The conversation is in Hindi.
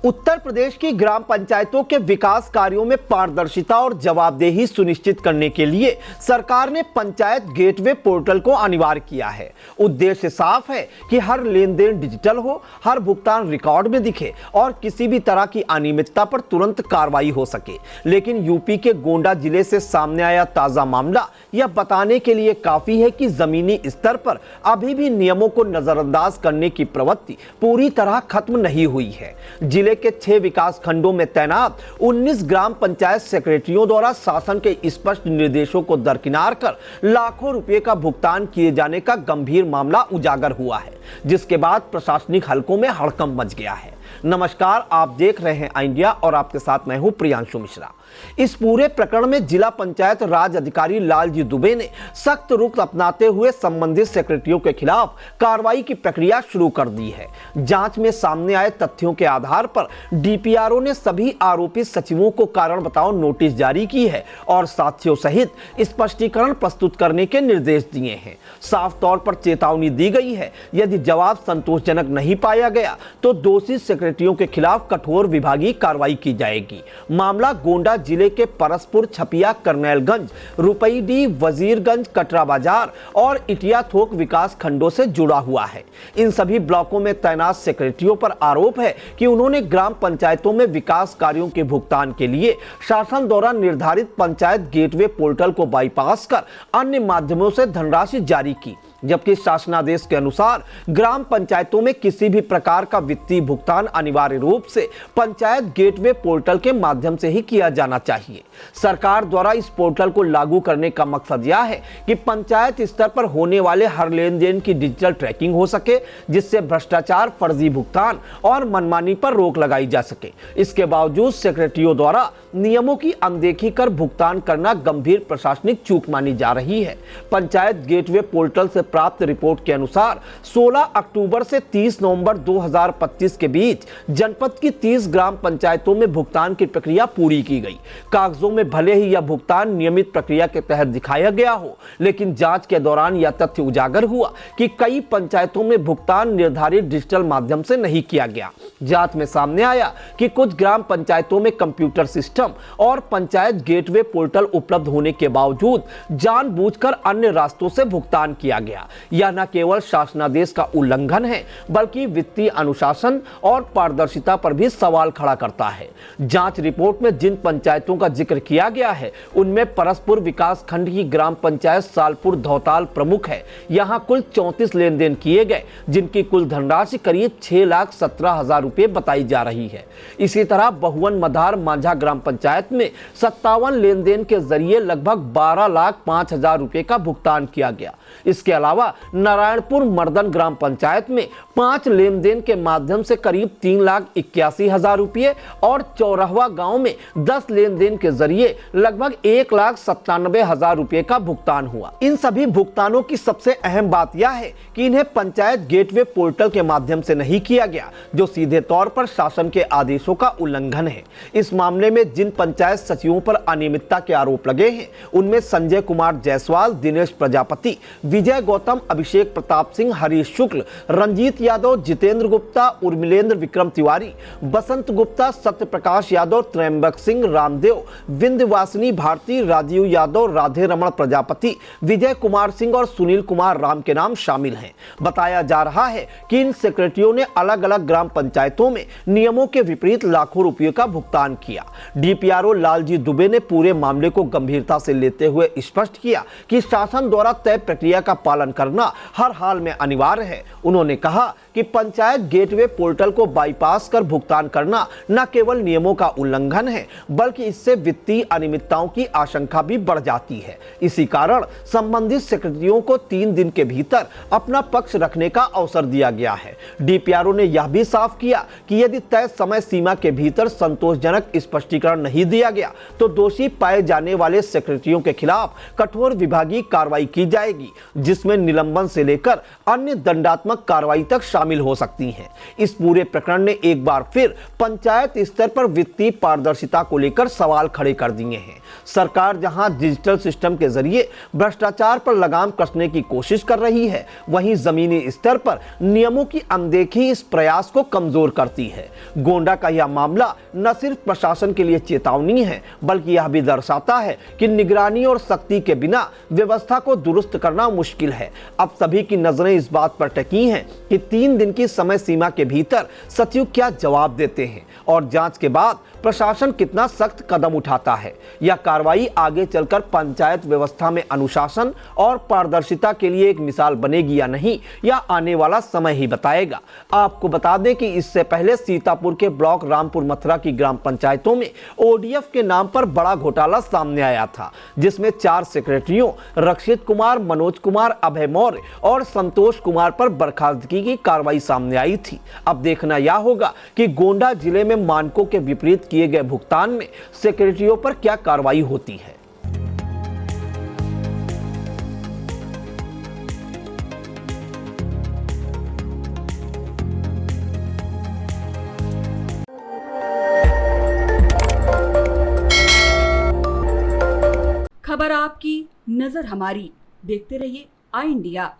उत्तर प्रदेश की ग्राम पंचायतों के विकास कार्यों में पारदर्शिता और जवाबदेही सुनिश्चित करने के लिए सरकार ने पंचायत गेटवे पोर्टल को अनिवार्य किया है। उद्देश्य साफ है कि हर लेन देन डिजिटल हो, हर भुगतान रिकॉर्ड में दिखे और किसी भी तरह की अनियमितता पर तुरंत कार्रवाई हो सके। लेकिन यूपी के गोंडा जिले से सामने आया ताजा मामला यह बताने के लिए काफी है कि जमीनी स्तर पर अभी भी नियमों को नजरअंदाज करने की प्रवृत्ति पूरी तरह खत्म नहीं हुई है। जिले के 6 विकास खंडों में तैनात 19 ग्राम पंचायत सेक्रेटरियों द्वारा शासन के स्पष्ट निर्देशों को दरकिनार कर लाखों रुपए का भुगतान किए जाने का गंभीर मामला उजागर हुआ है, जिसके बाद प्रशासनिक हलकों में हड़कंप मच गया है। नमस्कार, आप देख रहे हैं इंडिया और आपके साथ मैं हूं प्रियांशु मिश्रा। इस पूरे प्रकरण में जिला पंचायत राज अधिकारी लालजी दुबे ने सख्त रुख अपनाते हुए संबंधित सेक्रेटरियों के खिलाफ कार्रवाई की प्रक्रिया शुरू कर दी है। जांच में सामने आए तथ्यों के आधार पर डीपीआरओ ने सभी आरोपी सचिवों को कारण बताओ नोटिस जारी की है और साथियों सहित स्पष्टीकरण प्रस्तुत करने के निर्देश दिए हैं। साफ तौर पर चेतावनी दी गई है, यदि जवाब संतोषजनक नहीं पाया गया तो दोषी सेक्रेटरियों के खिलाफ कठोर विभागीय कार्रवाई की जाएगी। मामला गोंडा जिले के परसपुर, छपिया, करनैलगंज, रुपईडीह, वजीरगंज, कटरा बाजार और इटिया थोक विकास खंडों से जुड़ा हुआ है। इन सभी ब्लॉकों में तैनात सेक्रेटरियों पर आरोप है कि उन्होंने ग्राम पंचायतों में विकास कार्यों के भुगतान के लिए शासन द्वारा निर्धारित पंचायत गेटवे पोर्टल को बाईपास कर अन्य माध्यमों से धनराशि जारी की, जबकि शासनादेश के अनुसार ग्राम पंचायतों में किसी भी प्रकार का वित्तीय भुगतान अनिवार्य रूप से पंचायत गेटवे पोर्टल के माध्यम से ही किया जाना चाहिए। सरकार द्वारा इस पोर्टल को लागू करने का मकसद यह है कि पंचायत स्तर पर होने वाले हर लेन देन की डिजिटल ट्रैकिंग हो सके, जिससे भ्रष्टाचार, फर्जी भुगतान और मनमानी पर रोक लगाई जा सके। इसके बावजूद सेक्रेटरियों द्वारा नियमों की अनदेखी कर भुगतान करना गंभीर प्रशासनिक चूक मानी जा रही है। पंचायत गेटवे पोर्टल से प्राप्त रिपोर्ट के अनुसार 16 अक्टूबर से 30 नवंबर 2025 के बीच जनपद की 30 ग्राम पंचायतों में भुगतान की प्रक्रिया पूरी की गई। कागजों में भले ही यह भुगतान नियमित प्रक्रिया के तहत दिखाया गया हो, लेकिन जांच के दौरान यह तथ्य उजागर हुआ कि कई पंचायतों में भुगतान निर्धारित डिजिटल माध्यम से नहीं किया गया। जांच में सामने आया कि कुछ ग्राम पंचायतों में कंप्यूटर सिस्टम और पंचायत गेटवे पोर्टल उपलब्ध होने के बावजूद जानबूझकर अन्य रास्तों से भुगतान किया गया। यह न केवल शासनादेश का उल्लंघन है, बल्कि वित्तीय अनुशासन और पारदर्शिता पर भी सवाल खड़ा करता है। जांच रिपोर्ट में जिन पंचायतों का जिक्र किया गया है, उनमें परसपुर विकास खंड की ग्राम पंचायत सालपुर धौताल प्रमुख है। यहां कुल 34 लेन देन किए गए, जिनकी कुल धनराशि करीब 6,17,000 रुपए बताई जा रही है। इसी तरह बहुवन मधार मांझा ग्राम पंचायत में 57 लेन देन के जरिए लगभग 12,05,000 रुपए का भुगतान किया गया। इसके अलावा नारायणपुर मर्दन ग्राम पंचायत में 5 लेन देन के माध्यम से करीब 3,81,000 रुपए और चौराहवा गांव में 10 लेन देन के जरिए लगभग 1,97,000 रुपए का भुगतान हुआ। इन सभी भुगतानों की सबसे अहम बात यह है कि इन्हें पंचायत गेटवे पोर्टल के माध्यम से नहीं किया गया, जो सीधे तौर पर शासन के आदेशों का उल्लंघन है। इस मामले में जिन पंचायत सचिवों पर अनियमितता के आरोप लगे हैं, उनमें संजय कुमार जायसवाल, दिनेश प्रजापति, विजय गौतम, अभिषेक प्रताप सिंह, हरीश शुक्ल, रंजीत यादव, जितेंद्र गुप्ता, उर्मिलेंद्र विक्रम तिवारी, बसंत गुप्ता, सत्य प्रकाश यादव, त्रयंबक सिंह, रामदेव, विंध्यवासिनी भारती, राजीव यादव, राधे रमण प्रजापति, विजय कुमार सिंह और सुनील कुमार राम के नाम शामिल हैं। बताया जा रहा है कि इन सेक्रेटरियों ने अलग अलग ग्राम पंचायतों में नियमों के विपरीत लाखों रुपयों का भुगतान किया। डीपीआरओ लालजी दुबे ने पूरे मामले को गंभीरता से लेते हुए स्पष्ट किया कि शासन द्वारा तय प्रक्रिया का पालन करना हर हाल में अनिवार्य है। उन्होंने कहा कि पंचायत गेटवे पोर्टल को बाईपास कर भुगतान करना न केवल नियमों का उल्लंघन है, बल्कि इससे वित्तीय अनियमितताओं की आशंका भी बढ़ जाती है। इसी कारण संबंधित सेक्रेटरियों को 3 दिन के भीतर अपना पक्ष रखने का अवसर दिया गया है। डीपीआरओ ने यह भी साफ किया कि यदि तय समय सीमा के भीतर संतोषजनक स्पष्टीकरण नहीं दिया गया तो दोषी पाए जाने वाले सेक्रेटरियों के खिलाफ कठोर विभागीय कार्रवाई की जाएगी, जिसमें निलंबन से लेकर अन्य दंडात्मक कार्रवाई तक शामिल हो सकती हैं। इस पूरे प्रकरण ने एक बार फिर पंचायत स्तर पर वित्तीय पारदर्शिता को लेकर सवाल खड़े कर दिए हैं। सरकार जहां डिजिटल सिस्टम के जरिए भ्रष्टाचार पर लगाम कसने की कोशिश कर रही है, वहीं जमीनी स्तर पर नियमों की अनदेखी इस प्रयास को कमजोर करती है। गोंडा का यह मामला न सिर्फ प्रशासन के लिए चेतावनी है, बल्कि यह भी दर्शाता है कि निगरानी और सख्ती के बिना व्यवस्था को दुरुस्त करना मुश्किल है। अब सभी की नजरें इस बात पर टिकी हैं कि 3 दिन की समय सीमा के भीतर सचिव क्या जवाब देते हैं और जांच के बाद प्रशासन कितना सख्त कदम उठाता है। यह कार्रवाई आगे चलकर पंचायत व्यवस्था में अनुशासन और पारदर्शिता के लिए एक मिसाल बनेगी या नहीं, यह आने वाला समय ही बताएगा। आपको बता दें कि इससे पहले सीतापुर के ब्लॉक रामपुर मथुरा की ग्राम पंचायतों में ओडीएफ के नाम पर बड़ा घोटाला सामने आया था, जिसमें 4 सेक्रेटरियों रक्षित कुमार, मनोज कुमार, अभय मौर्य और संतोष कुमार पर बर्खास्तगी की कार्रवाई सामने आई थी। अब देखना यह होगा कि गोंडा जिले में मानकों के विपरीत किए गए भुगतान में सेक्रेटरियों पर क्या कार्रवाई होती है। खबर आपकी, नजर हमारी। देखते रहिए आई इंडिया।